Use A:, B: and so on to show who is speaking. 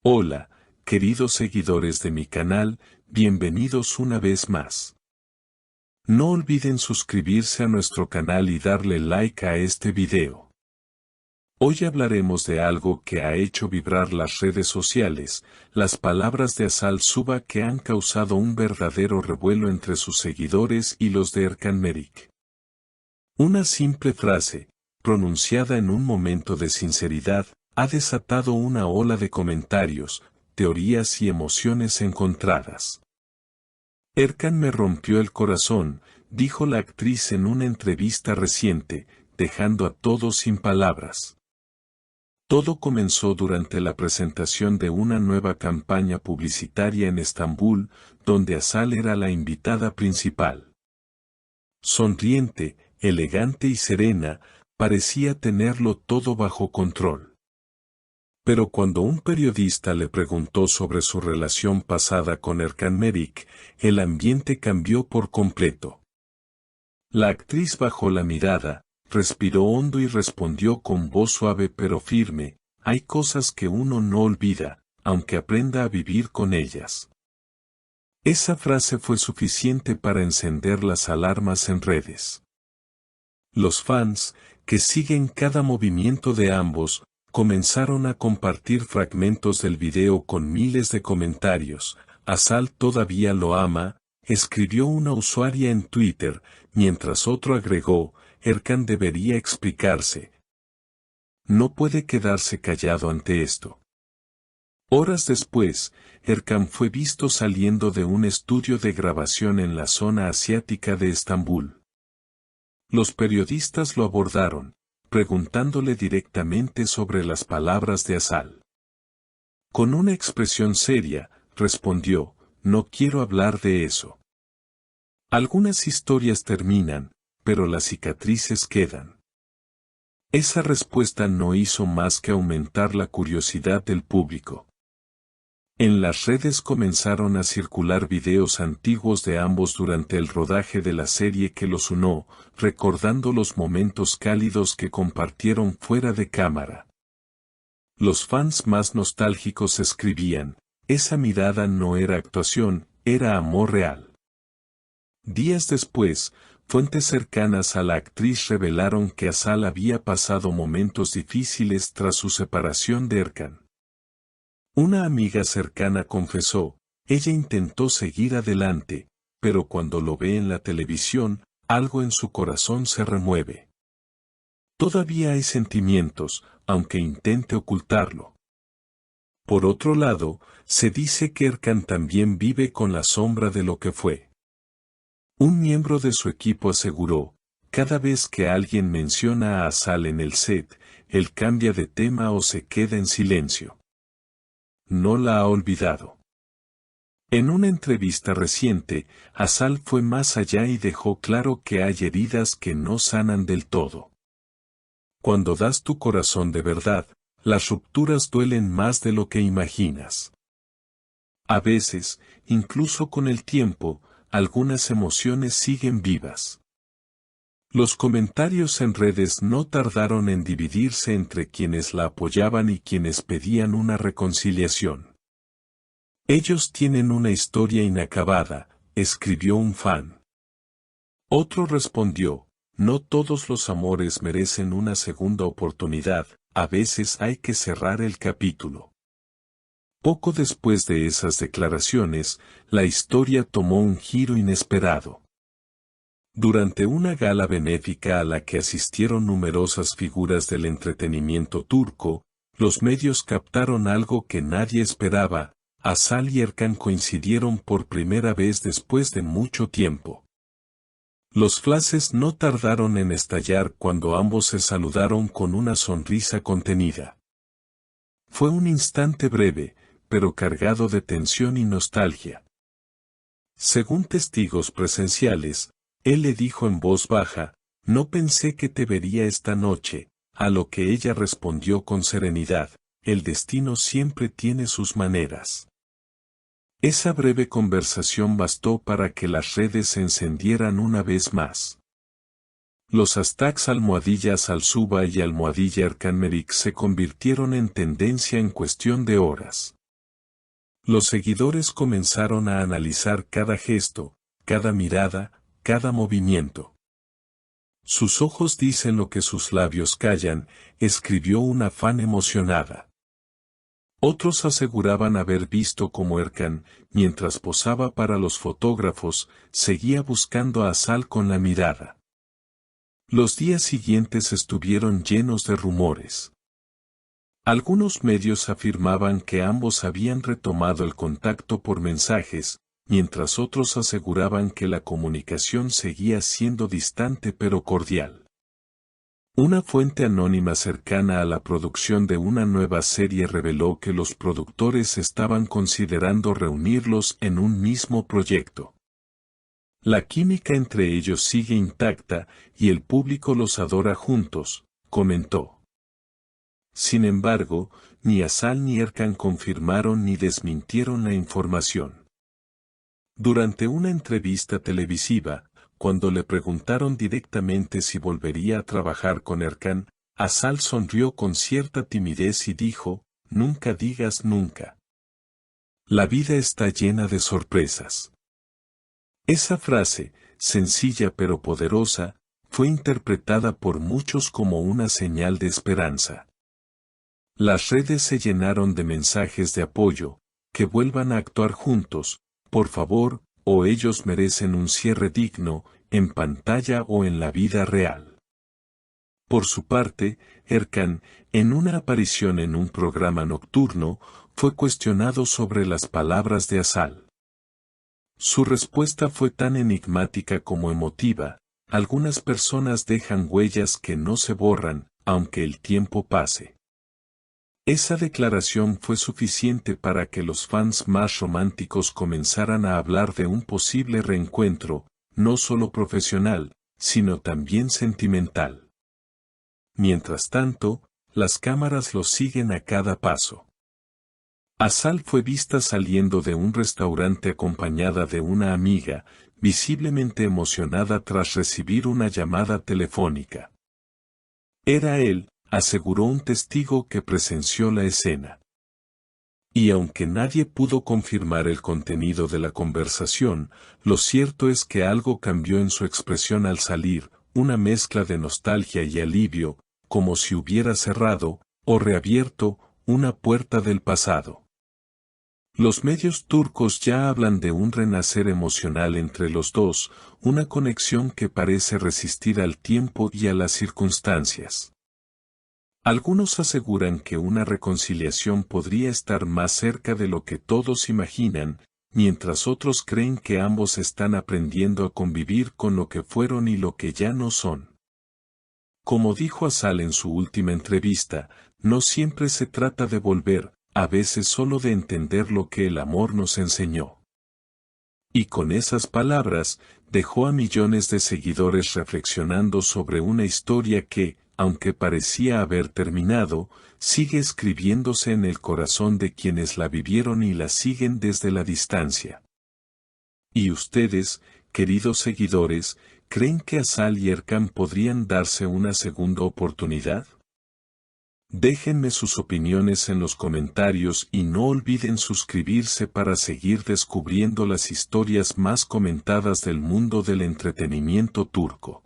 A: Hola, queridos seguidores de mi canal, bienvenidos una vez más. No olviden suscribirse a nuestro canal y darle like a este video. Hoy hablaremos de algo que ha hecho vibrar las redes sociales, las palabras de Asal Suba que han causado un verdadero revuelo entre sus seguidores y los de Erkan Merik. Una simple frase, pronunciada en un momento de sinceridad, ha desatado una ola de comentarios, teorías y emociones encontradas. Erkan me rompió el corazón, dijo la actriz en una entrevista reciente, dejando a todos sin palabras. Todo comenzó durante la presentación de una nueva campaña publicitaria en Estambul, donde Asal era la invitada principal. Sonriente, elegante y serena, parecía tenerlo todo bajo control. Pero cuando un periodista le preguntó sobre su relación pasada con Erkan Merik, el ambiente cambió por completo. La actriz bajó la mirada, respiró hondo y respondió con voz suave pero firme: hay cosas que uno no olvida, aunque aprenda a vivir con ellas. Esa frase fue suficiente para encender las alarmas en redes. Los fans, que siguen cada movimiento de ambos, comenzaron a compartir fragmentos del video con miles de comentarios. Asal todavía lo ama, escribió una usuaria en Twitter, mientras otro agregó: Erkan debería explicarse. No puede quedarse callado ante esto. Horas después, Erkan fue visto saliendo de un estudio de grabación en la zona asiática de Estambul. Los periodistas lo abordaron, preguntándole directamente sobre las palabras de Asal. Con una expresión seria, respondió: no quiero hablar de eso. Algunas historias terminan, pero las cicatrices quedan. Esa respuesta no hizo más que aumentar la curiosidad del público. En las redes comenzaron a circular videos antiguos de ambos durante el rodaje de la serie que los unió, recordando los momentos cálidos que compartieron fuera de cámara. Los fans más nostálgicos escribían: esa mirada no era actuación, era amor real. Días después, fuentes cercanas a la actriz revelaron que Asal había pasado momentos difíciles tras su separación de Erkan. Una amiga cercana confesó: ella intentó seguir adelante, pero cuando lo ve en la televisión, algo en su corazón se remueve. Todavía hay sentimientos, aunque intente ocultarlo. Por otro lado, se dice que Erkan también vive con la sombra de lo que fue. Un miembro de su equipo aseguró: cada vez que alguien menciona a Asal en el set, él cambia de tema o se queda en silencio. No la ha olvidado. En una entrevista reciente, Asal fue más allá y dejó claro que hay heridas que no sanan del todo. Cuando das tu corazón de verdad, las rupturas duelen más de lo que imaginas. A veces, incluso con el tiempo, algunas emociones siguen vivas. Los comentarios en redes no tardaron en dividirse entre quienes la apoyaban y quienes pedían una reconciliación. Ellos tienen una historia inacabada, escribió un fan. Otro respondió: no todos los amores merecen una segunda oportunidad, a veces hay que cerrar el capítulo. Poco después de esas declaraciones, la historia tomó un giro inesperado. Durante una gala benéfica a la que asistieron numerosas figuras del entretenimiento turco, los medios captaron algo que nadie esperaba: Asal y Erkan coincidieron por primera vez después de mucho tiempo. Los flashes no tardaron en estallar cuando ambos se saludaron con una sonrisa contenida. Fue un instante breve, pero cargado de tensión y nostalgia. Según testigos presenciales, él le dijo en voz baja: no pensé que te vería esta noche, a lo que ella respondió con serenidad: el destino siempre tiene sus maneras. Esa breve conversación bastó para que las redes se encendieran una vez más. Los hashtags #AsalSuba y #Erkan Merik se convirtieron en tendencia en cuestión de horas. Los seguidores comenzaron a analizar cada gesto, cada mirada, cada movimiento. Sus ojos dicen lo que sus labios callan, escribió una fan emocionada. Otros aseguraban haber visto cómo Erkan, mientras posaba para los fotógrafos, seguía buscando a Asal con la mirada. Los días siguientes estuvieron llenos de rumores. Algunos medios afirmaban que ambos habían retomado el contacto por mensajes, mientras otros aseguraban que la comunicación seguía siendo distante pero cordial. Una fuente anónima cercana a la producción de una nueva serie reveló que los productores estaban considerando reunirlos en un mismo proyecto. La química entre ellos sigue intacta y el público los adora juntos, comentó. Sin embargo, ni Asal ni Erkan confirmaron ni desmintieron la información. Durante una entrevista televisiva, cuando le preguntaron directamente si volvería a trabajar con Erkan, Asal sonrió con cierta timidez y dijo, «Nunca digas nunca. La vida está llena de sorpresas». Esa frase, sencilla pero poderosa, fue interpretada por muchos como una señal de esperanza. Las redes se llenaron de mensajes de apoyo, que vuelvan a actuar juntos, por favor, o ellos merecen un cierre digno, en pantalla o en la vida real. Por su parte, Erkan, en una aparición en un programa nocturno, fue cuestionado sobre las palabras de Asal. Su respuesta fue tan enigmática como emotiva, algunas personas dejan huellas que no se borran, aunque el tiempo pase. Esa declaración fue suficiente para que los fans más románticos comenzaran a hablar de un posible reencuentro, no solo profesional, sino también sentimental. Mientras tanto, las cámaras los siguen a cada paso. Asal fue vista saliendo de un restaurante acompañada de una amiga, visiblemente emocionada tras recibir una llamada telefónica. Era él, aseguró un testigo que presenció la escena. Y aunque nadie pudo confirmar el contenido de la conversación, lo cierto es que algo cambió en su expresión al salir, una mezcla de nostalgia y alivio, como si hubiera cerrado, o reabierto, una puerta del pasado. Los medios turcos ya hablan de un renacer emocional entre los dos, una conexión que parece resistir al tiempo y a las circunstancias. Algunos aseguran que una reconciliación podría estar más cerca de lo que todos imaginan, mientras otros creen que ambos están aprendiendo a convivir con lo que fueron y lo que ya no son. Como dijo Asal en su última entrevista, no siempre se trata de volver, a veces solo de entender lo que el amor nos enseñó. Y con esas palabras, dejó a millones de seguidores reflexionando sobre una historia que, aunque parecía haber terminado, sigue escribiéndose en el corazón de quienes la vivieron y la siguen desde la distancia. ¿Y ustedes, queridos seguidores, creen que Asal y Erkan podrían darse una segunda oportunidad? Déjenme sus opiniones en los comentarios y no olviden suscribirse para seguir descubriendo las historias más comentadas del mundo del entretenimiento turco.